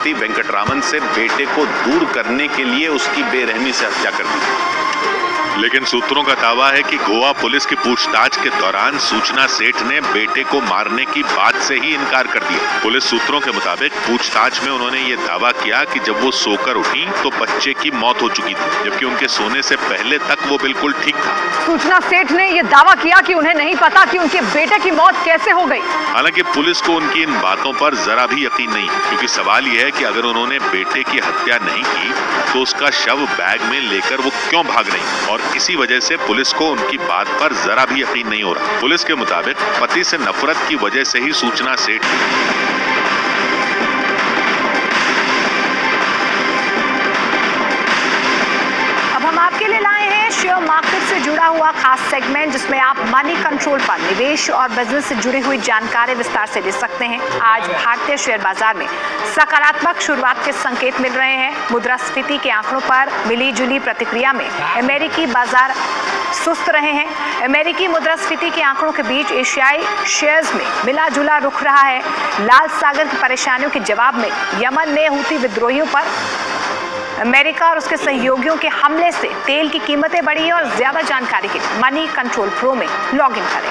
वेंकटरामन से बेटे को दूर करने के लिए उसकी बेरहमी से हत्या कर दी। लेकिन सूत्रों का दावा है कि गोवा पुलिस की पूछताछ के दौरान सूचना सेठ ने बेटे को मारने की बात से ही इनकार कर दिया। पुलिस सूत्रों के मुताबिक पूछताछ में उन्होंने ये दावा किया कि जब वो सोकर उठी तो बच्चे की मौत हो चुकी थी, जबकि उनके सोने से पहले तक वो बिल्कुल ठीक था। सूचना सेठ ने ये दावा किया कि उन्हें नहीं पता कि उनके बेटे की मौत कैसे हो गई। हालांकि पुलिस को उनकी इन बातों पर जरा भी यकीन नहीं, क्योंकि सवाल यह है कि अगर उन्होंने बेटे की हत्या नहीं की तो उसका शव बैग में लेकर वो क्यों भाग रही, और इसी वजह से पुलिस को उनकी बात पर जरा भी यकीन नहीं हो रहा। पुलिस के मुताबिक पति से नफरत की वजह से ही सूचना सेठ आपके लिए लाए हैं शेयर मार्केट से जुड़ा हुआ खास सेगमेंट, जिसमें आप मनी कंट्रोल पर निवेश और बिजनेस से जुड़ी हुई जानकारी विस्तार से ले सकते हैं। आज भारतीय शेयर बाजार में सकारात्मक शुरुआत के संकेत मिल रहे हैं। मुद्रास्फीति के आंकड़ों पर मिली जुली प्रतिक्रिया में अमेरिकी बाजार सुस्त रहे हैं। अमेरिकी मुद्रास्फीति के आंकड़ों के बीच एशियाई शेयर्स में मिला जुला रुख रहा है। लाल सागर की परेशानियों के जवाब में यमन में हूती विद्रोहियों पर अमेरिका और उसके सहयोगियों के हमले से तेल की कीमतें बढ़ी हैं। और ज्यादा जानकारी के लिए मनी कंट्रोल प्रो में लॉग इन करें।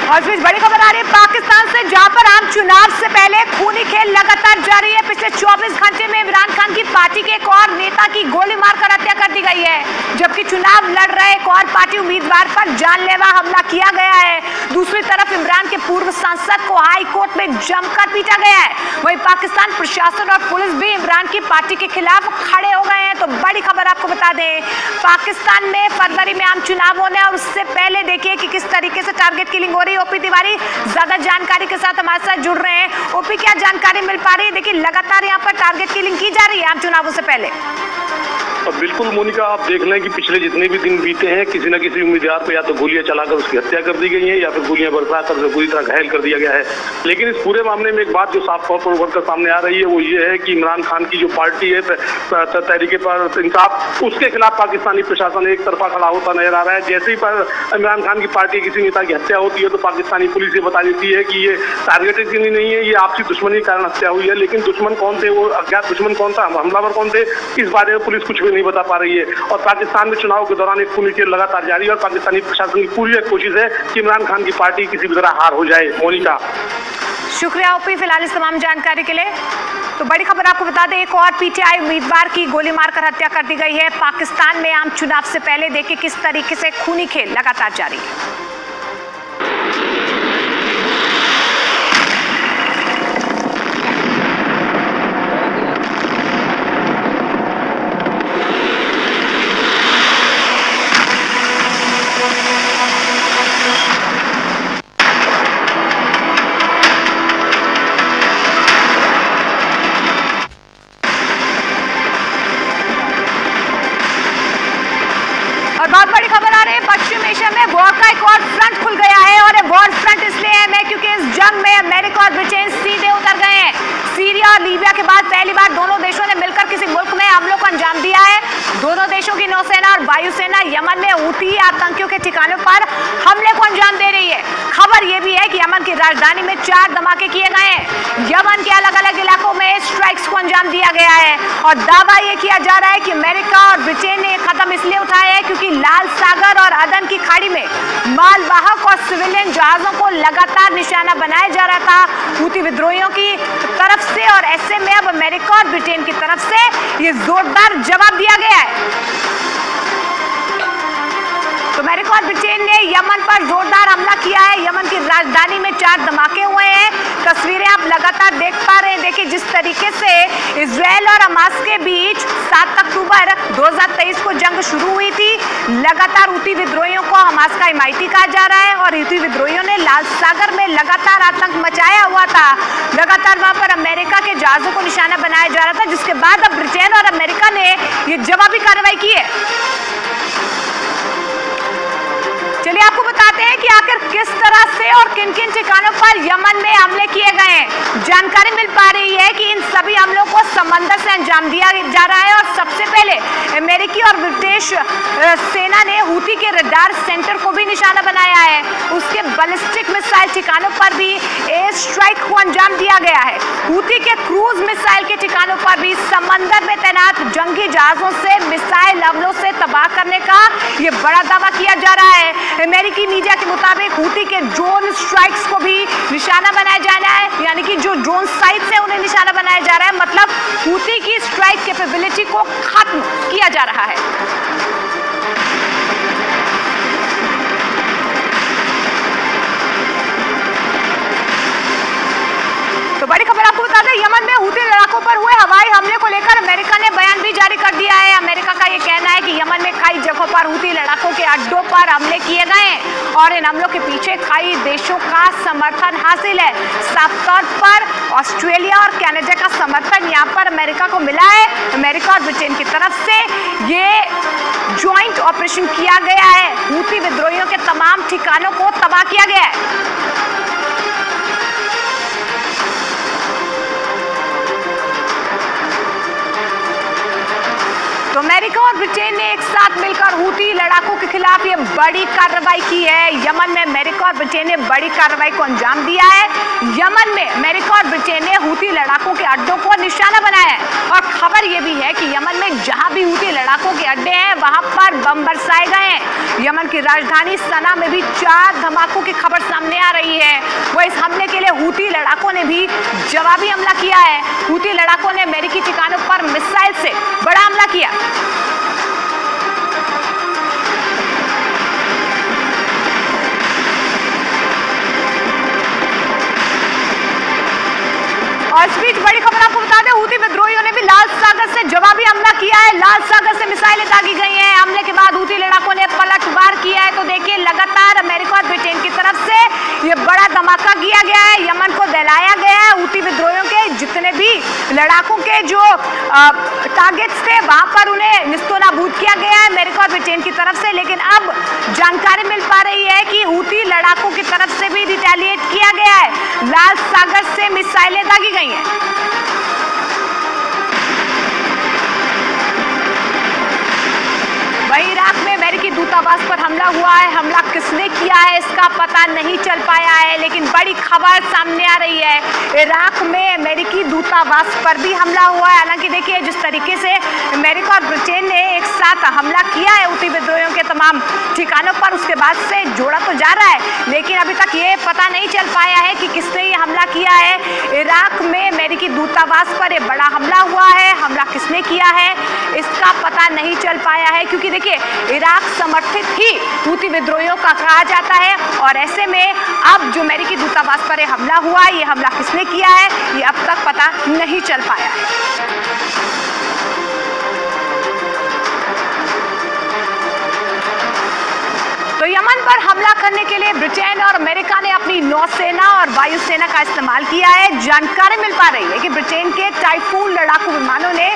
और इस बीच बड़ी खबर आ रही है पाकिस्तान से, जहां पर आम चुनाव से पहले खूनी खेल लगातार जारी है। पिछले 24 घंटे में इमरान खान की पार्टी के एक और नेता की गोली मारकर हत्या कर दी गई है, जबकि चुनाव लड़ रहे एक और पार्टी उम्मीदवार पर जानलेवा हमला किया गया है। दूसरी तरफ इमरान के पूर्व सांसद को हाई कोर्ट में जमकर पीटा गया है। वहीं पाकिस्तान प्रशासन और पुलिस भी इमरान की पार्टी के खिलाफ खड़े हो गए हैं। तो बड़ी खबर आपको बता दें, पाकिस्तान में फरवरी में आम चुनाव होने और उससे पहले देखिए कि किस तरीके से टारगेट किलिंग हो रही है। ओपी तिवारी ज्यादा जानकारी के साथ हमारे साथ जुड़ रहे हैं। ओपी, क्या जानकारी मिल पा रही है? देखिए लगातार यहाँ पर टारगेट किलिंग की जा रही है आम चुनावों से पहले। बिल्कुल मोनिका, आप देख लें कि पिछले जितने भी दिन बीते हैं किसी न किसी उम्मीदवार को या तो गोलियां चलाकर उसकी हत्या कर दी गई है या फिर गोलियां बरसाकर उसे पूरी तरह घायल कर दिया गया है। लेकिन इस पूरे मामले में एक बात जो साफ तौर पर उभर कर सामने आ रही है वो ये है कि इमरान खान की जो पार्टी है तहरीके पर इंसाफ, उसके खिलाफ पाकिस्तानी प्रशासन एक तरफा खड़ा होता नजर आ रहा है। जैसे ही पर इमरान खान की पार्टी किसी नेता की हत्या होती है तो पाकिस्तानी पुलिस ये बता देती है कि ये टारगेटेड किलिंग नहीं है, ये आपसी दुश्मनी के कारण हत्या हुई है। लेकिन दुश्मन कौन थे, वो अज्ञात दुश्मन कौन था, हमलावर कौन थे, इस बारे में पुलिस कुछ भी नहीं बता पा रही है। और पाकिस्तान में चुनाव के दौरान एक खूनी खेल लगातार जारी है और पाकिस्तानी प्रशासन की पूरी कोशिश है कि इमरान खान की पार्टी किसी भी तरह हार हो जाए। मोनिका, शुक्रिया ओपी फिलहाल इस तमाम जानकारी के लिए। तो बड़ी खबर आपको बता दें, एक और पीटीआई उम्मीदवार की गोली मारकर हत्या कर दी गई है। पाकिस्तान में आम चुनाव से पहले देखिए किस तरीके से खूनी खेल लगातार जारी है। बहुत बड़ी खबर आ रही है, पश्चिम एशिया में वॉर का एक और फ्रंट खुल गया है। और ये वॉर फ्रंट इसलिए है क्योंकि इस जंग में अमेरिका और ब्रिटेन सीधे उतर गए हैं। सीरिया और लीबिया के बाद पहली बार दोनों देशों ने मिलकर किसी मुल्क में हमलों को अंजाम दिया है। दोनों देशों की नौसेना और वायुसेना यमन में हूती आतंकियों के ठिकानों पर हमले को अंजाम दे रही है। खबर यह भी है कि यमन की राजधानी में 4 धमाके किए गए हैं। यमन के अलग अलग इलाकों में स्ट्राइक्स को अंजाम दिया गया है और दावा यह किया जा रहा है कि अमेरिका और ब्रिटेन ने कदम इसलिए उठाए हैं क्योंकि लाल सागर और अदन की खाड़ी में मालवाहक और सिविलियन जहाजों को लगातार निशाना बनाया जा रहा था हूती विद्रोहियों की तरफ से। और ऐसे में अब अमेरिका और ब्रिटेन की तरफ से ये जोरदार जवाब दिया गया है। तो अमेरिका और ब्रिटेन ने यमन पर जोरदार हमला किया है। यमन की राजधानी में 4 धमाके हुए हैं। तस्वीरें आप लगातार देख पा रहे हैं। देखिए जिस तरीके से इजराइल और हमास के बीच 7 अक्टूबर 2023 को जंग शुरू हुई थी। लगातार हूती विद्रोहियों को हमास का हिमायती कहा जा रहा है और हूती विद्रोहियों ने लाल सागर में लगातार आतंक मचाया हुआ था। लगातार वहां पर अमेरिका के जहाजों को निशाना बनाया जा रहा था, जिसके बाद अब ब्रिटेन और अमेरिका ने ये जवाबी कार्रवाई की है। चलिए चलिए आपको बताते हैं कि आखिर किस तरह से और किन किन ठिकानों पर यमन में हमले किए गए हैं। जानकारी मिल पा रही है कि इन सभी हमलों को समंदर से अंजाम दिया जा रहा है और सबसे पहले अमेरिकी और ब्रिटिश सेना ने हूती के रडार सेंटर को भी निशाना बनाया है। उसके बैलिस्टिक मिसाइल ठिकानों पर भी एयर स्ट्राइक को अंजाम दिया गया है। हूती के क्रूज मिसाइल के ठिकानों पर भी समंदर में तैनात जंगी जहाजों से मिसाइल हमलों से तबाह करने का ये बड़ा दावा किया जा रहा है। अमेरिकी मीडिया के मुताबिक हूती के ड्रोन स्ट्राइक्स को भी निशाना बनाया जा रहा है, यानी कि जो ड्रोन साइट्स है उन्हें निशाना बनाया जा रहा है। मतलब हूती की स्ट्राइक कैपेबिलिटी को खत्म किया जा रहा है। तो बड़ी खबर आपको बता दें, यमन में हूती लड़ाकों पर हुए हवाई हमले को लेकर अमेरिका ने बयान भी जारी कर दिया है। अमेरिका का ये कहना है कि यमन में कई जगहों पर हूती लड़ाकों के अड्डों पर हमले किए गए हैं और इन हमलों के पीछे कई देशों का समर्थन हासिल है। साफ तौर पर ऑस्ट्रेलिया और कनाडा का समर्थन यहाँ पर अमेरिका को मिला है। अमेरिका और ब्रिटेन की तरफ से ये ज्वाइंट ऑपरेशन किया गया है। हूती विद्रोहियों के तमाम ठिकानों को तबाह किया गया है। तो अमेरिका और ब्रिटेन ने एक साथ मिलकर हूती लड़ाकों के खिलाफ ये बड़ी कार्रवाई की है। यमन में अमेरिका और ब्रिटेन ने बड़ी कार्रवाई को अंजाम दिया है। यमन में अमेरिका और ब्रिटेन ने हूती लड़ाकों के अड्डों को निशाना बनाया है और खबर ये भी है कि यमन में जहां भी हूती लड़ाकों के अड्डे हैं वहां पर बम बरसाए गए हैं। यमन की राजधानी सना में भी 4 धमाकों की खबर सामने आ रही है। वह इस हमले के लिए हूती लड़ाकों ने भी जवाबी हमला किया है। हूती लड़ाकों ने अमेरिकी ठिकानों पर मिसाइल से बड़ा हमला किया। और इस बीच बड़ी खबर आपको बता दें, हूती विद्रोहियों ने भी लाल सागर से जवाबी हमला किया है। लाल सागर से मिसाइलें दागी गई हैं। हमले के बाद हूती लड़ाकों ने पलटवार किया है। तो देखिए, लगातार अमेरिका और ब्रिटेन की तरफ से ये बड़ा धमाका किया गया है। यमन को दहलाया गया है। हूती विद्रोहियों के जितने भी लड़ाकों के जो टारगेट्स थे वहां पर उन्हें निस्तोनाबूद किया गया है अमेरिका और ब्रिटेन की तरफ से। लेकिन अब जानकारी मिल पा रही है कि हूती लड़ाकों की तरफ से भी रिटेलिएट किया गया है। लाल सागर से मिसाइलें दागी गई हैं। वहीं इराक में अमेरिकी दूतावास पर हमला हुआ है। हमला किसने किया है इसका पता नहीं चल पाया है, लेकिन बड़ी खबर सामने आ रही है। इराक में अमेरिकी दूतावास पर भी हमला हुआ है। हालांकि देखिए, जिस तरीके से अमेरिका और ब्रिटेन ने एक साथ हमला किया है हूती विद्रोहियों के तमाम ठिकानों पर, उसके बाद से जोड़ा तो जा रहा है, लेकिन अभी तक ये पता नहीं चल पाया है कि किसने ये हमला किया है। इराक में अमेरिकी दूतावास पर ये बड़ा हमला हुआ है। हमला किसने किया है इसका पता नहीं चल पाया है, क्योंकि देखिए, इराक समर्थित ही हूती विद्रोहियों का कहा जाता है। और ऐसे में अब जो अमेरिकी दूतावास पर हमला हुआ है, ये हमला किसने किया है ये अब तक पता नहीं चल पाया है। तो यमन पर हमला करने के लिए ब्रिटेन और अमेरिका ने अपनी नौसेना और वायुसेना का इस्तेमाल किया है। जानकारी मिल पा रही है कि ब्रिटेन के टाइफून लड़ाकू विमानों ने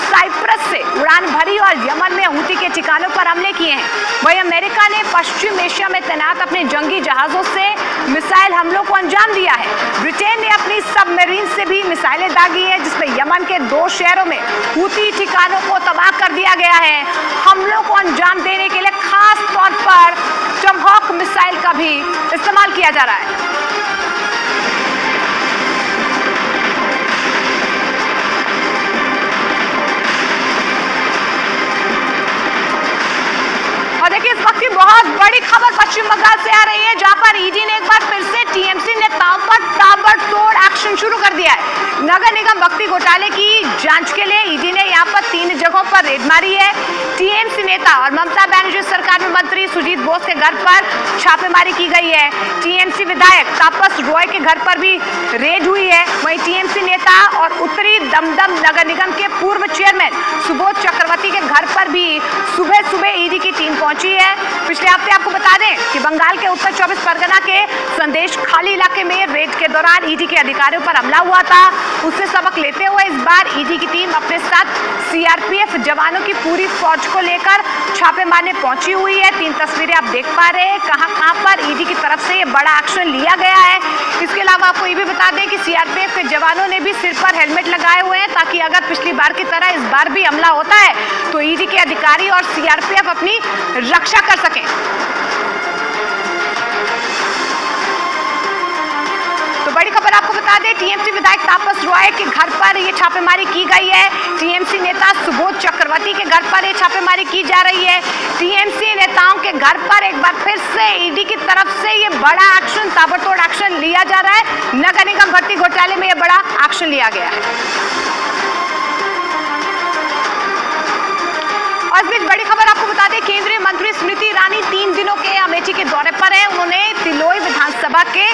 साइप्रस से उड़ान भरी और यमन में हूती के ठिकानों पर हमले किए हैं। वहीं अमेरिका ने पश्चिम एशिया में तैनात अपने जंगी जहाजों से मिसाइल हमलों को अंजाम दिया है। ब्रिटेन ने अपनी सबमरीन से भी मिसाइलें दागी है, जिसमें यमन के 2 शहरों में हूती ठिकानों को तबाह कर दिया गया है। हमलों को अंजाम देने के लिए खास तौर पर टमहॉक मिसाइल का भी इस्तेमाल किया जा रहा है। और देखिए, इस वक्त की बहुत बड़ी खबर पश्चिम बंगाल से आ रही है, जहां पर ईडी ने एक बार फिर से टीएमसी नेताओं पर ताबड़तोड़ एक्शन शुरू कर दिया है। नगर निगम भक्ति घोटाले की जांच के लिए ईडी ने यहां पर 3 जगहों पर रेड मारी है। टीएमसी नेता और ममता बनर्जी सरकार में मंत्री सुजीत बोस के घर पर छापेमारी की गई है। टीएमसी विधायक तापस रॉय के घर पर भी रेड हुई है। वहीं टीएमसी नेता और उत्तरी दमदम नगर निगम के पूर्व चेयरमैन सुबोध चक्रवर्ती के घर पर भी सुबह सुबह ईडी की टीम पहुंची है। पिछले हफ्ते आपको बता दें कि बंगाल के उत्तर 24 परगना के संदेश खाली इलाके में रेड के दौरान ईडी के अधिकारियों पर हमला हुआ था। उससे सबक लेते हुए इस बार ईडी की टीम अपने साथ सीआरपीएफ जवानों की पूरी फौज को लेकर छापे मारने पहुंची हुई है। 3 तस्वीरें आप देख पा रहे हैं कहां पर ईडी की तरफ से ये बड़ा एक्शन लिया गया है। इसके अलावा आपको ये भी बता दें कि सीआरपीएफ के जवानों ने भी सिर पर हेलमेट लगाए हुए हैं ताकि अगर पिछली बार की तरह इस बार भी हमला होता है तो ईडी के अधिकारी और सीआरपीएफ अपनी रक्षा कर सकें। तो बड़ी खबर आपको बता दें, टीएमसी विधायक तापस रॉय के घर पर ये छापेमारी की गई है। टीएमसी नेता सुबोध चक्रवर्ती के घर पर ये छापेमारी की जा रही है। टीएमसी नेताओं के घर पर एक बार फिर से ईडी की तरफ से ये बड़ा एक्शन, ताबड़तोड़ एक्शन लिया जा रहा है। नगर निगम भर्ती घोटाले में ये बड़ा एक्शन लिया गया है। और इस बीच बड़ी खबर आपको बता दें, केंद्रीय मंत्री स्मृति ईरानी 3 दिनों के अमेठी के दौरे पर है। उन्होंने तिलोई विधानसभा के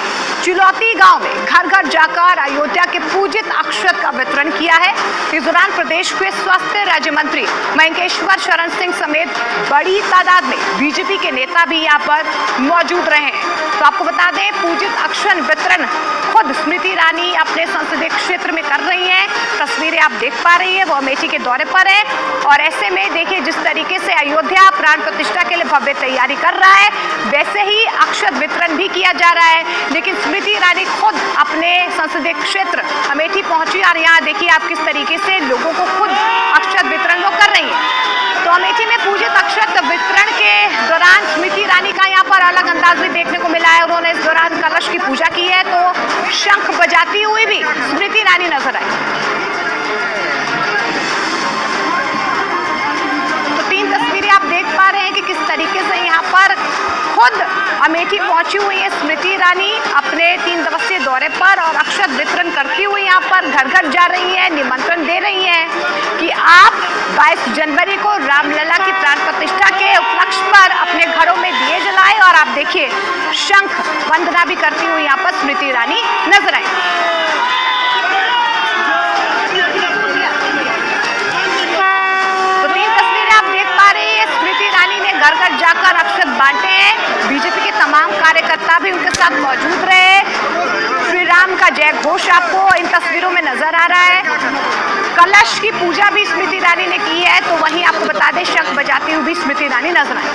चिलौती गांव में घर घर जाकर अयोध्या के पूजित अक्षत का वितरण किया है। इस दौरान प्रदेश के स्वास्थ्य राज्य मंत्री महेंकेश्वर शरण सिंह समेत बड़ी तादाद में बीजेपी के नेता भी यहाँ पर मौजूद रहे हैं। तो आपको बता दें, पूजित अक्षत वितरण खुद स्मृति ईरानी अपने संसदीय क्षेत्र में कर रही हैं। तस्वीरें आप देख पा रही है, वो अमेठी के दौरे पर है। और ऐसे में देखिए जिस तरीके से अयोध्या प्राण प्रतिष्ठा के लिए भव्य तैयारी कर रहा है, वैसे ही अक्षत वितरण भी किया जा रहा है। लेकिन स्मृति ईरानी खुद अपने संसदीय क्षेत्र अमेठी पहुंची और यहाँ देखिए आप किस तरीके से लोगों को खुद अक्षत वितरण वो कर रही हैं। तो अमेठी में पूजित अक्षत वितरण के दौरान स्मृति ईरानी का यहाँ पर अलग अंदाज भी देखने को मिला है। उन्होंने इस दौरान कलश की पूजा की है, तो शंख बजाती हुई भी स्मृति ईरानी नजर आई। तो 3 तस्वीरें आप देख पा रहे हैं कि किस तरीके से यहाँ पर खुद अमेठी पहुंची हुई है स्मृति ईरानी अपने 3 दिवसीय दौरे पर और अक्षत वितरण करती हुई यहाँ पर घर घर जा रही है, निमंत्रण दे रही हैं कि आप 22 जनवरी को रामलला की प्राण प्रतिष्ठा के उपलक्ष्य पर अपने घरों में दिए जलाएं। और आप देखिए शंख वंदना भी करती हुई यहाँ पर स्मृति ईरानी नजर आई। तो 3 तस्वीरें आप देख पा रहे हैं, स्मृति ईरानी ने घर घर जाकर अक्षत बांटे हैं। बीजेपी के तमाम कार्यकर्ता भी उनके साथ मौजूद रहे। श्री राम का जय घोष आपको इन तस्वीरों में नजर आ रहा है। कलश की पूजा भी स्मृति ईरानी ने की है, तो वहीं आपको बता दें शंख बजाती हुई भी स्मृति ईरानी नजर आई।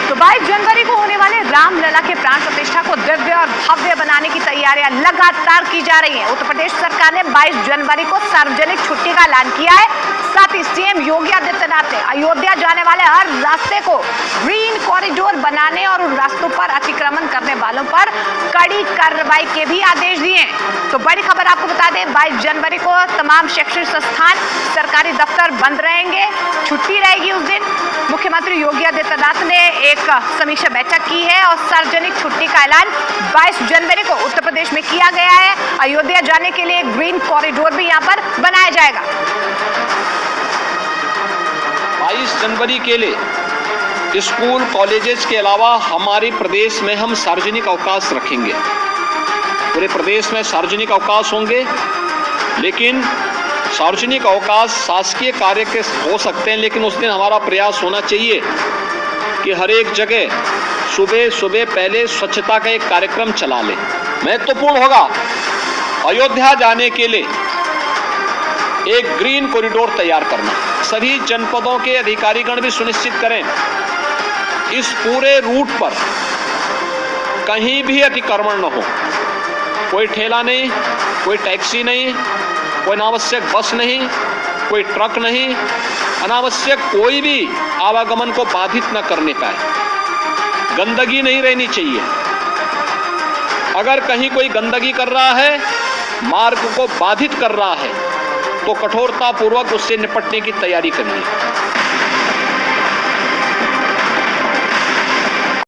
तो 22 जनवरी को होने वाले रामलला के प्राण प्रतिष्ठा को दिव्य और भव्य बनाने की तैयारियां लगातार की जा रही हैं। उत्तर प्रदेश सरकार ने 22 जनवरी को सार्वजनिक छुट्टी का ऐलान किया है। साथ ही सीएम योगी आदित्यनाथ ने अयोध्या जाने वाले हर रास्ते को ग्रीन कॉरिडोर बनाने और उन रास्तों पर अतिक्रमण करने वालों पर कड़ी कार्रवाई के भी आदेश दिए हैं। तो बड़ी खबर आपको बता दें, 22 जनवरी को तमाम शैक्षणिक संस्थान, सरकारी दफ्तर बंद रहेंगे, छुट्टी रहेगी उस दिन। मुख्यमंत्री योगी आदित्यनाथ ने एक समीक्षा बैठक की है और सार्वजनिक छुट्टी का ऐलान 22 जनवरी को उत्तर प्रदेश में किया गया है। अयोध्या जाने के लिए ग्रीन कॉरिडोर भी यहाँ पर बनाया जाएगा। 22 जनवरी के लिए स्कूल कॉलेजेस के अलावा हमारे प्रदेश में हम सार्वजनिक अवकाश रखेंगे। पूरे प्रदेश में सार्वजनिक अवकाश होंगे, लेकिन सार्वजनिक अवकाश शासकीय कार्य के हो सकते हैं, लेकिन उस दिन हमारा प्रयास होना चाहिए कि हर एक जगह सुबह सुबह पहले स्वच्छता का एक कार्यक्रम चला लें। महत्वपूर्ण होगा अयोध्या जाने के लिए एक ग्रीन कॉरिडोर तैयार करना। सभी जनपदों के अधिकारीगण भी सुनिश्चित करें इस पूरे रूट पर कहीं भी अतिक्रमण न हो। कोई ठेला नहीं, कोई टैक्सी नहीं, कोई अनावश्यक बस नहीं, कोई ट्रक नहीं, अनावश्यक कोई भी आवागमन को बाधित न करने पाए। गंदगी नहीं रहनी चाहिए। अगर कहीं कोई गंदगी कर रहा है, मार्ग को बाधित कर रहा है, तो कठोरता पूर्वक उससे निपटने की तैयारी करिए।